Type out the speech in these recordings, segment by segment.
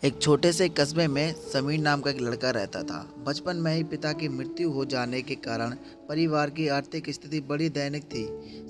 एक छोटे से कस्बे में समीर नाम का एक लड़का रहता था। बचपन में ही पिता की मृत्यु हो जाने के कारण परिवार की आर्थिक स्थिति बड़ी दैनिक थी।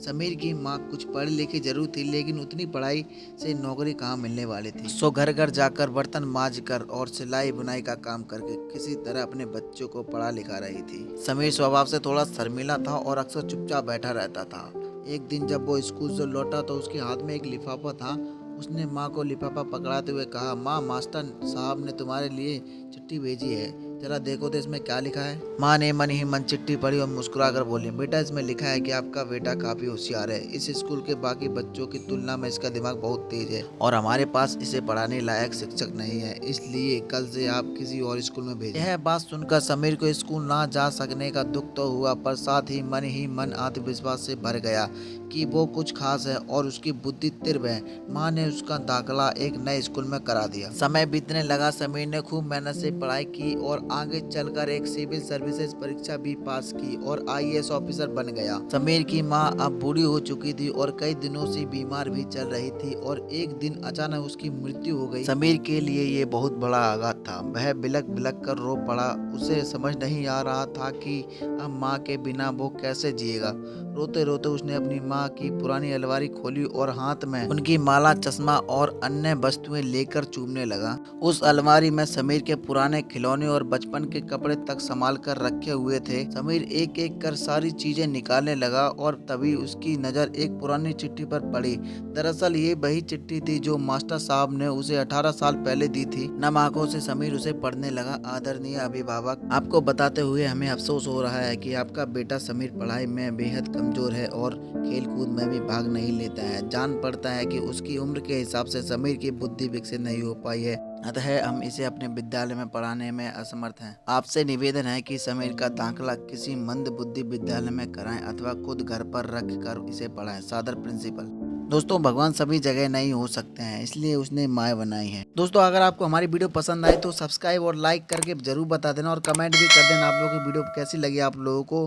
समीर की माँ कुछ पढ़ी लिखी जरूर थी, लेकिन उतनी पढ़ाई से नौकरी कहाँ मिलने वाली थी। सो घर घर जाकर बर्तन मांज कर और सिलाई बुनाई का काम करके किसी तरह अपने बच्चों को पढ़ा लिखा रही थी। समीर स्वभाव से थोड़ा शर्मीला था और अक्सर चुपचाप बैठा रहता था। एक दिन जब वो स्कूल से लौटा तो उसके हाथ में एक लिफाफा था। उसने माँ को लिफाफा पकड़ाते हुए कहा, माँ, मास्टर साहब ने तुम्हारे लिए चिट्ठी भेजी है, जरा देखो तो इसमें क्या लिखा है। माँ ने मन ही मन चिट्ठी पढ़ी और मुस्कुराकर बोली, बेटा, इसमें लिखा है कि आपका बेटा काफी होशियार है। इस स्कूल के बाकी बच्चों की तुलना में इसका दिमाग बहुत तेज है और हमारे पास इसे पढ़ाने लायक शिक्षक नहीं है, इसलिए कल से आप किसी और स्कूल में भेजें। यह बात सुनकर समीर को स्कूल ना जा सकने का दुख तो हुआ, पर साथ ही मन आत्मविश्वास से भर गया कि वो कुछ खास है और उसकी बुद्धि तीव्र है। माँ ने उसका दाखिला एक नए स्कूल में करा दिया। समय बीतने लगा। समीर ने खूब मेहनत से पढ़ाई की और आगे चलकर एक सिविल सर्विसेज परीक्षा भी पास की और आईएएस ऑफिसर बन गया। समीर की माँ अब बूढ़ी हो चुकी थी और कई दिनों से बीमार भी चल रही थी और एक दिन अचानक उसकी मृत्यु हो गई। समीर के लिए ये बहुत बड़ा आघात था। वह बिलक बिलक कर रो पड़ा। उसे समझ नहीं आ रहा था कि अब माँ के बिना वो कैसे जिएगा। रोते रोते उसने अपनी माँ की पुरानी अलमारी खोली और हाथ में उनकी माला, चश्मा और अन्य वस्तुएं लेकर चूमने लगा। उस अलमारी में समीर के पुराने खिलौने और बचपन के कपड़े तक संभाल कर रखे हुए थे। समीर एक एक कर सारी चीजें निकालने लगा और तभी उसकी नजर एक पुरानी चिट्ठी पर पड़ी। दरअसल ये वही चिट्ठी थी जो मास्टर साहब ने उसे 18 साल पहले दी थी। नम आंखों से समीर उसे पढ़ने लगा। आदरणीय अभिभावक, आपको बताते हुए हमें अफसोस हो रहा है कि आपका बेटा समीर पढ़ाई में बेहद कमजोर है और खेल कूद में भी भाग नहीं लेता है। जान पड़ता है कि उसकी उम्र के हिसाब से समीर की बुद्धि विकसित नहीं हो पाई है, अतः हम इसे अपने विद्यालय में पढ़ाने में असमर्थ हैं। आपसे निवेदन है कि समीर का दाखिला किसी मंद बुद्धि विद्यालय में कराएं अथवा खुद घर पर रख कर इसे पढ़ाएं। सादर, प्रिंसिपल। दोस्तों, भगवान सभी जगह नहीं हो सकते हैं, इसलिए उसने माँ बनाई है। दोस्तों, अगर आपको हमारी वीडियो पसंद आई तो सब्सक्राइब और लाइक करके जरूर बता देना और कमेंट भी कर देना आप लोगों की वीडियो कैसी लगी आप लोगों को।